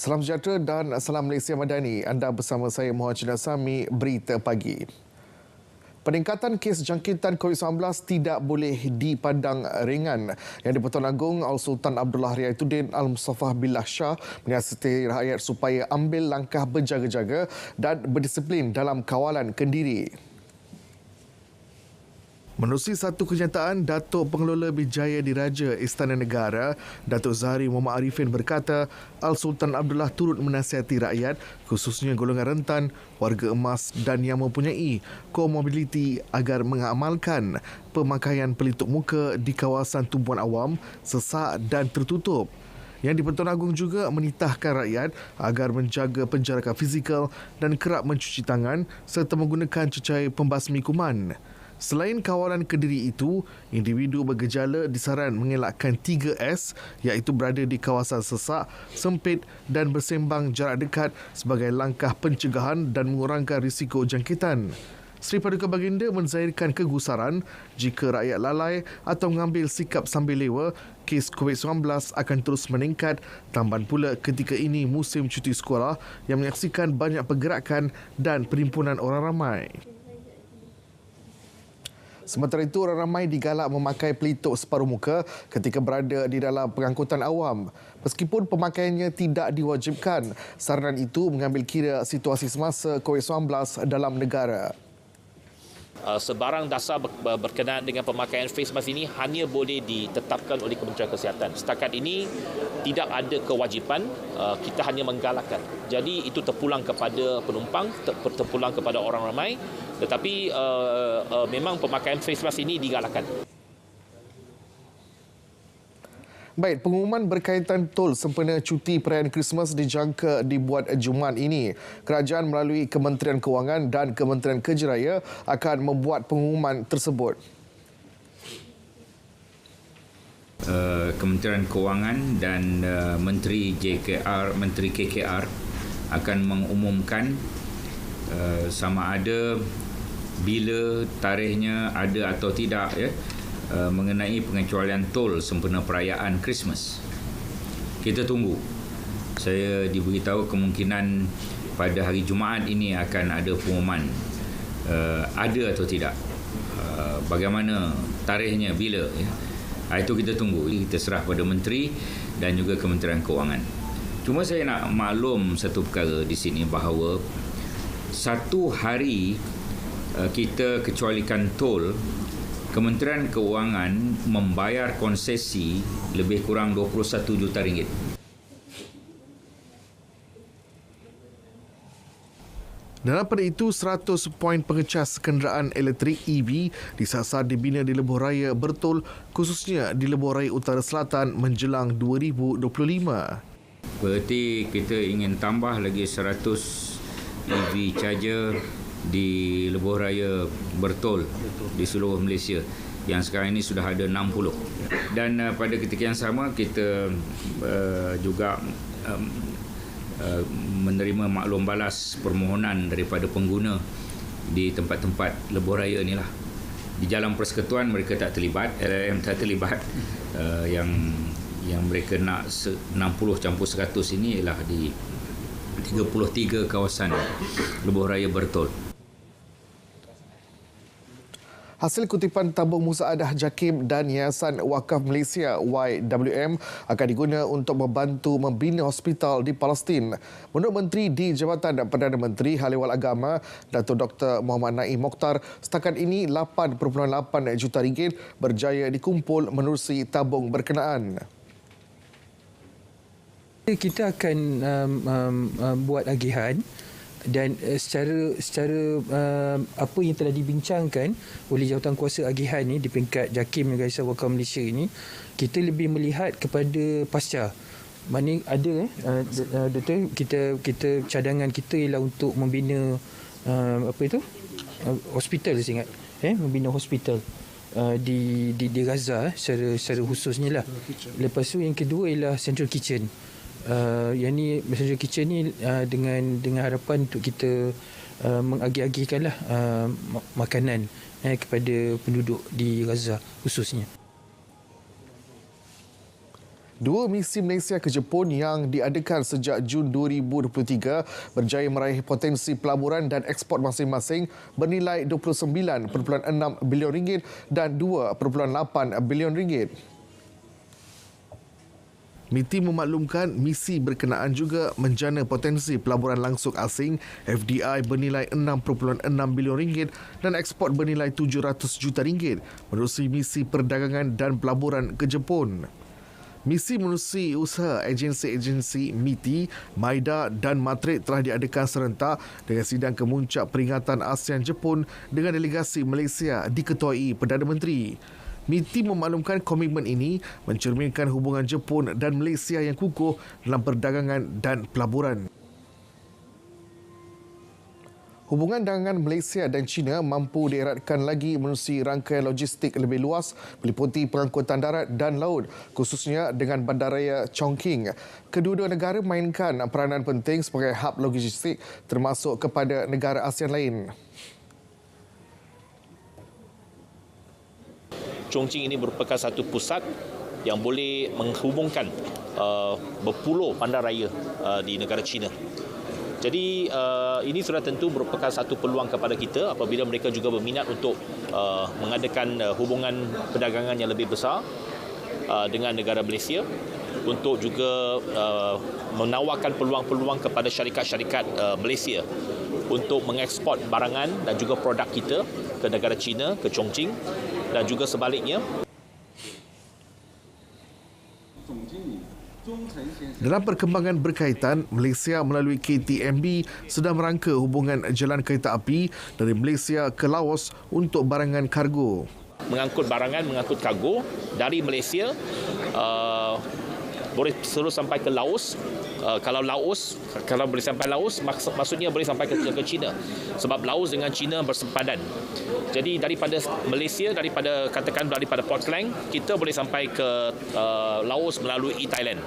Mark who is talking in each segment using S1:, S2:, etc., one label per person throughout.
S1: Salam sejahtera dan salam Malaysia Madani. Anda bersama saya Muhammad Cina Sami, Berita Pagi. Peningkatan kes jangkitan COVID-19 tidak boleh dipandang ringan. Yang di-Pertuan Agong Al-Sultan Abdullah Riayatuddin Al-Mustafa Billah Shah menyiasati rakyat supaya ambil langkah berjaga-jaga dan berdisiplin dalam kawalan kendiri. Menerusi satu kenyataan, Datuk Pengelola Bijaya Diraja Istana Negara, Datuk Zahari Muhammad Arifin berkata, Al-Sultan Abdullah turut menasihati rakyat, khususnya golongan rentan, warga emas dan yang mempunyai komorbiditi agar mengamalkan pemakaian pelitup muka di kawasan tumpuan awam, sesak dan tertutup. Yang di-Pertuan Agong juga menitahkan rakyat agar menjaga penjarakan fizikal dan kerap mencuci tangan serta menggunakan cecair pembasmi kuman. Selain kawalan kendiri itu, individu bergejala disaran mengelakkan 3S iaitu berada di kawasan sesak, sempit dan bersembang jarak dekat sebagai langkah pencegahan dan mengurangkan risiko jangkitan. Seri Paduka Baginda menzahirkan kegusaran jika rakyat lalai atau mengambil sikap sambil lewa, kes COVID-19 akan terus meningkat, tambahan pula ketika ini musim cuti sekolah yang menyaksikan banyak pergerakan dan perimpunan orang ramai. Sementara itu, orang ramai digalak memakai pelitup separuh muka ketika berada di dalam pengangkutan awam. Meskipun pemakaiannya tidak diwajibkan, saranan itu mengambil kira situasi semasa COVID-19 dalam negara.
S2: Sebarang dasar berkenaan dengan pemakaian face mask ini hanya boleh ditetapkan oleh Kementerian Kesihatan. Setakat ini tidak ada kewajipan, kita hanya menggalakkan. Jadi itu terpulang kepada penumpang, terpulang kepada orang ramai, tetapi memang pemakaian face mask ini digalakkan.
S1: Baik, pengumuman berkaitan tol sempena cuti perayaan Krismas dijangka dibuat Jumaat ini. Kerajaan melalui Kementerian Kewangan dan Kementerian Kerja Raya akan membuat pengumuman tersebut.
S3: Kementerian Kewangan dan Menteri KKR akan mengumumkan sama ada bila tarikhnya ada atau tidak mengenai pengecualian tol sempena perayaan Christmas. Kita tunggu. Saya diberitahu kemungkinan pada hari Jumaat ini akan ada pengumuman ada atau tidak. Bagaimana tarikhnya, bila itu kita tunggu. Kita serah pada menteri dan juga Kementerian Kewangan. Cuma saya nak maklum satu perkara di sini bahawa satu hari kita kecualikan tol, Kementerian Kewangan membayar konsesi lebih kurang 21 juta ringgit.
S1: Dan pada itu, 100 poin pengecas kenderaan elektrik EV disasar dibina di lebuh raya Bertol, khususnya di lebuh raya Utara Selatan menjelang 2025.
S3: Berarti kita ingin tambah lagi 100 EV charger di lebuh raya Bertol di seluruh Malaysia, yang sekarang ini sudah ada 60. Dan pada ketika yang sama kita juga menerima maklum balas permohonan daripada pengguna di tempat-tempat lebuh raya inilah. Di Jalan Persekutuan mereka tak terlibat, LLM tak terlibat. Yang mereka nak 60 campur 100 ini ialah di 33 kawasan lebuh raya Bertol.
S1: Hasil kutipan tabung musaadah JAKIM dan Yayasan Wakaf Malaysia YWM akan diguna untuk membantu membina hospital di Palestin. Menurut Menteri di Jabatan Perdana Menteri Haliwal Agama, Datuk Dr. Muhammad Naim Mokhtar, setakat ini 8.8 juta ringgit berjaya dikumpul menerusi tabung berkenaan.
S4: Kita akan buat agihan dan secara apa yang telah dibincangkan oleh Jawatankuasa Agihan ni di peringkat JAKIM dan Yayasan Wakaf Malaysia ini, kita lebih melihat kepada pasca. Mana ada doktor, kita cadangan kita ialah untuk membina hospital, saya ingat membina hospital di Gaza secara khususnya lah. Lepas tu yang kedua ialah Central Kitchen. Yang ni Messenger Kitchen ni dengan harapan untuk kita mengagih-agihkanlah makanan kepada penduduk di Gaza khususnya.
S1: Dua misi Malaysia ke Jepun yang diadakan sejak Jun 2023 berjaya meraih potensi pelaburan dan ekspor masing-masing bernilai RM29.6 bilion dan RM2.8 bilion. MITI memaklumkan misi berkenaan juga menjana potensi pelaburan langsung asing FDI bernilai RM6.6 bilion dan ekspor bernilai RM700 juta menerusi misi perdagangan dan pelaburan ke Jepun. Misi menerusi usaha agensi-agensi MITI, MAIDA dan Matrik telah diadakan serentak dengan sidang kemuncak peringatan ASEAN Jepun dengan delegasi Malaysia diketuai Perdana Menteri. MITI memaklumkan komitmen ini mencerminkan hubungan Jepun dan Malaysia yang kukuh dalam perdagangan dan pelaburan. Hubungan dagangan Malaysia dan China mampu dieratkan lagi menerusi rangkaian logistik lebih luas meliputi pengangkutan darat dan laut, khususnya dengan bandaraya Chongqing. Kedua-dua negara mainkan peranan penting sebagai hub logistik termasuk kepada negara ASEAN lain.
S2: Chongqing ini merupakan satu pusat yang boleh menghubungkan berpuluh bandaraya di negara China. Jadi ini sudah tentu merupakan satu peluang kepada kita apabila mereka juga berminat untuk mengadakan hubungan perdagangan yang lebih besar dengan negara Malaysia untuk juga menawarkan peluang-peluang kepada syarikat-syarikat Malaysia untuk mengeksport barangan dan juga produk kita ke negara China, ke Chongqing dan juga sebaliknya.
S1: Dalam perkembangan berkaitan, Malaysia melalui KTMB sedang merangka hubungan jalan kereta api dari Malaysia ke Laos untuk barangan kargo.
S2: Mengangkut barangan, mengangkut kargo dari Malaysia boleh terus sampai ke Laos. Kalau boleh sampai Laos, maksudnya boleh sampai ke China. Sebab Laos dengan China bersempadan. Jadi daripada Malaysia, daripada Port Klang, kita boleh sampai ke Laos melalui Thailand.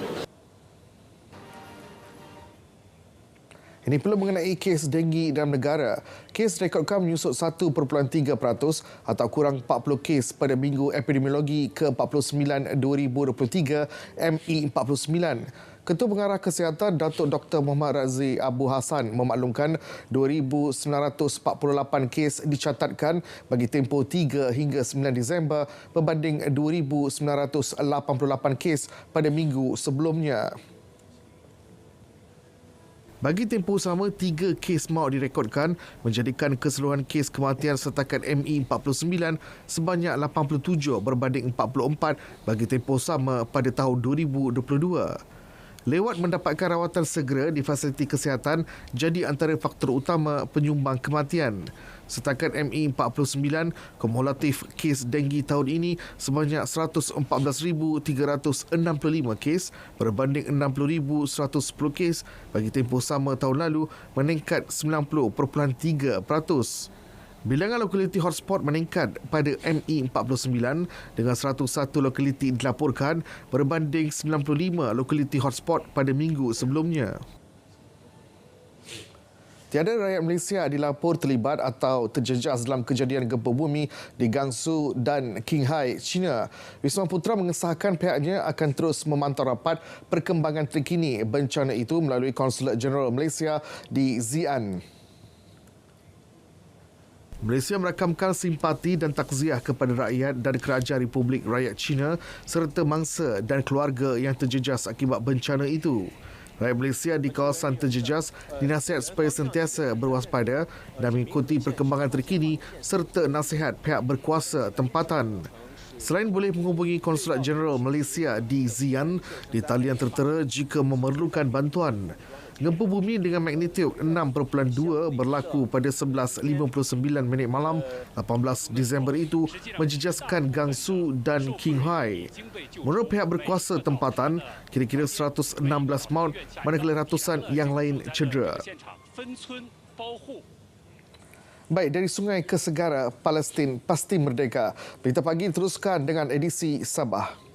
S1: Ini perlu mengenai kes denggi dalam negara. Kes rekodkan menyusut 1.3% atau kurang 40 kes pada Minggu Epidemiologi ke-49 2023 ME49. Ketua Pengarah Kesihatan Datuk Dr. Muhammad Razi Abu Hassan memaklumkan 2,948 kes dicatatkan bagi tempoh 3 hingga 9 Disember berbanding 2,988 kes pada minggu sebelumnya. Bagi tempoh sama, 3 kes maut direkodkan menjadikan keseluruhan kes kematian setakat ME49 sebanyak 87 berbanding 44 bagi tempoh sama pada tahun 2022. Lewat mendapatkan rawatan segera di fasiliti kesihatan jadi antara faktor utama penyumbang kematian. Setakat ME49, kumulatif kes denggi tahun ini sebanyak 114,365 kes berbanding 60,110 kes bagi tempoh sama tahun lalu, meningkat 90.3%. Bilangan lokaliti hotspot meningkat pada ME49 dengan 101 lokaliti dilaporkan berbanding 95 lokaliti hotspot pada minggu sebelumnya. Tiada rakyat Malaysia dilapor terlibat atau terjejas dalam kejadian gempa bumi di Gansu dan Qinghai, China. Wisma Putra mengesahkan pihaknya akan terus memantau rapat perkembangan terkini bencana itu melalui Konsulat Jeneral Malaysia di Xi'an. Malaysia merakamkan simpati dan takziah kepada rakyat dan Kerajaan Republik Rakyat China serta mangsa dan keluarga yang terjejas akibat bencana itu. Rakyat Malaysia di kawasan terjejas dinasihat supaya sentiasa berwaspada dan mengikuti perkembangan terkini serta nasihat pihak berkuasa tempatan. Selain boleh menghubungi Konsulat Jeneral Malaysia di Xi'an di talian tertera jika memerlukan bantuan. Gempa bumi dengan magnitud 6.2 berlaku pada 11.59 malam 18 Disember itu menjejaskan Gansu dan Qinghai. Menurut pihak berkuasa tempatan, kira-kira 116 maut manakala ratusan yang lain cedera. Baik, dari sungai ke segara, Palestin pasti merdeka. Berita pagi teruskan dengan edisi Sabah.